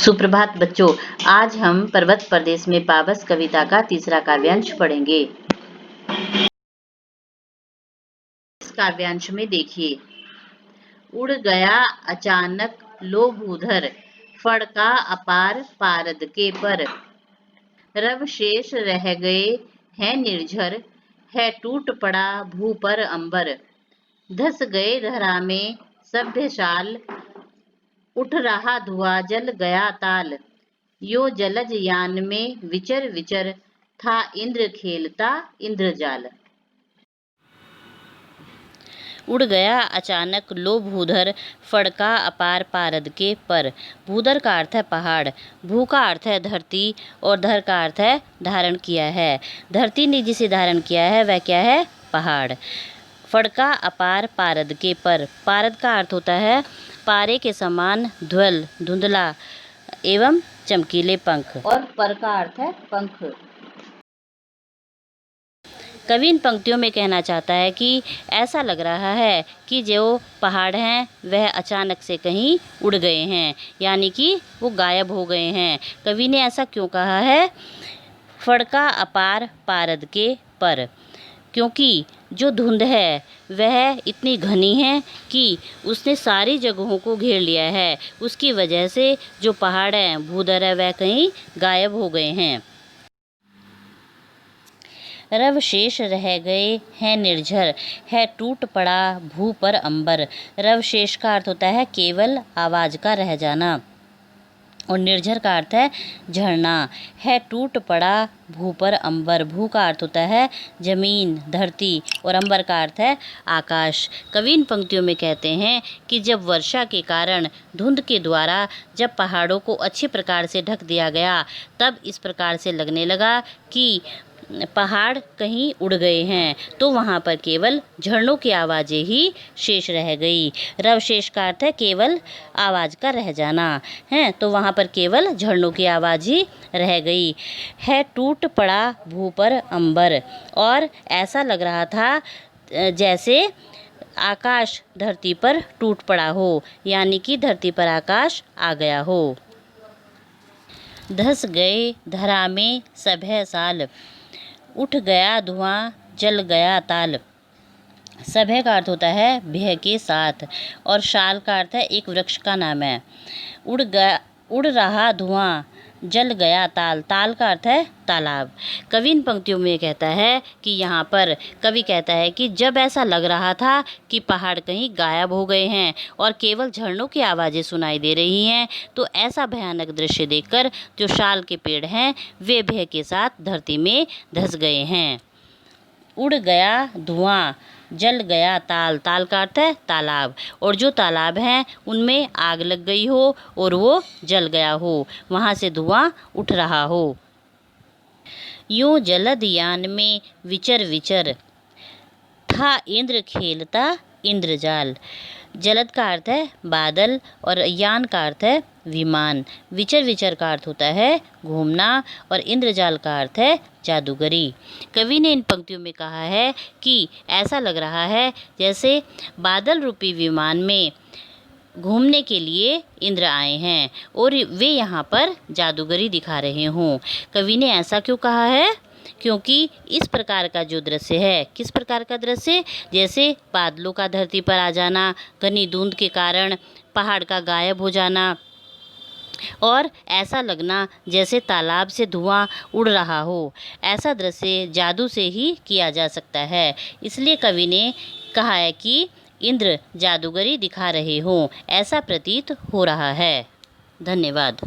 सुप्रभात बच्चों, आज हम पर्वत प्रदेश में पावस कविता का तीसरा काव्यांश पढ़ेंगे। इस काव्यांश में देखिए, उड़ गया अचानक लोभ उधर, फड़का अपार पारद के पर, रव शेष रह गए हैं निर्झर, है टूट पड़ा भू पर अंबर, धस गए धरा में सभ्यशाल, उठ रहा धुआं जल गया ताल, यो जलज यान में विचर विचर, था इंद्र खेलता इंद्रजाल। उड़ गया अचानक लो भूधर, फड़का अपार पारद के पर। भूधर का अर्थ है पहाड़, भू का अर्थ है धरती और धर का अर्थ है धारण किया है। धरती ने जिसे धारण किया है वह क्या है? पहाड़। फड़का अपार पारद के पर। पारद का अर्थ होता है पारे के समान ध्वल, धुंधला एवं चमकीले पंख, और पर का अर्थ है पंख। कवि इन पंक्तियों में कहना चाहता है कि ऐसा लग रहा है कि जो पहाड़ हैं वह अचानक से कहीं उड़ गए हैं, यानी कि वो गायब हो गए हैं। कवि ने ऐसा क्यों कहा है? फड़का अपार पारद के पर, क्योंकि जो धुंध है वह इतनी घनी है कि उसने सारी जगहों को घेर लिया है। उसकी वजह से जो पहाड़ हैं, भूधर है, वह कहीं गायब हो गए हैं। रव शेष रह गए हैं निर्झर, है टूट पड़ा भू पर अंबर। रव शेष का अर्थ होता है केवल आवाज़ का रह जाना, और निर्झर का अर्थ है झरना। है टूट पड़ा भू पर अंबर। भू का अर्थ होता है जमीन, धरती, और अंबर का अर्थ है आकाश। कवि इन पंक्तियों में कहते हैं कि जब वर्षा के कारण धुंध के द्वारा जब पहाड़ों को अच्छी प्रकार से ढक दिया गया, तब इस प्रकार से लगने लगा कि पहाड़ कहीं उड़ गए हैं, तो वहाँ पर केवल झरनों की आवाज़ें ही शेष रह गई। रव शेष का अर्थ है केवल आवाज़ का रह जाना है, तो वहाँ पर केवल झरनों की आवाज़ ही रह गई। है टूट पड़ा भू पर अंबर, और ऐसा लग रहा था जैसे आकाश धरती पर टूट पड़ा हो, यानी कि धरती पर आकाश आ गया हो। धस गए धरा में सभय साल, उठ गया धुआं जल गया ताल। सभय का अर्थ होता है भय के साथ, और शाल का अर्थ है एक वृक्ष का नाम है। उड़ रहा धुआं जल गया ताल। ताल का अर्थ है तालाब। कवि इन पंक्तियों में कहता है कि यहाँ पर कवि कहता है कि जब ऐसा लग रहा था कि पहाड़ कहीं गायब हो गए हैं और केवल झरनों की आवाज़ें सुनाई दे रही हैं, तो ऐसा भयानक दृश्य देखकर जो शाल के पेड़ हैं वे भय के साथ धरती में धंस गए हैं। उड़ गया धुआं जल गया ताल। ताल का अर्थ है तालाब, और जो तालाब हैं उनमें आग लग गई हो और वो जल गया हो, वहाँ से धुआं उठ रहा हो। यूं जलद यान में विचर विचर, था इंद्र खेलता इंद्रजाल। जलद का अर्थ है बादल, और यान का अर्थ है विमान। विचर विचर का अर्थ होता है घूमना, और इंद्रजाल का अर्थ है जादूगरी। कवि ने इन पंक्तियों में कहा है कि ऐसा लग रहा है जैसे बादल रूपी विमान में घूमने के लिए इंद्र आए हैं और वे यहाँ पर जादूगरी दिखा रहे हों। कवि ने ऐसा क्यों कहा है? क्योंकि इस प्रकार का जो दृश्य है, किस प्रकार का दृश्य? जैसे बादलों का धरती पर आ जाना, घनी धुंध के कारण पहाड़ का गायब हो जाना, और ऐसा लगना जैसे तालाब से धुआं उड़ रहा हो। ऐसा दृश्य जादू से ही किया जा सकता है। इसलिए कवि ने कहा है कि इंद्र जादूगरी दिखा रहे हों, ऐसा प्रतीत हो रहा है। धन्यवाद।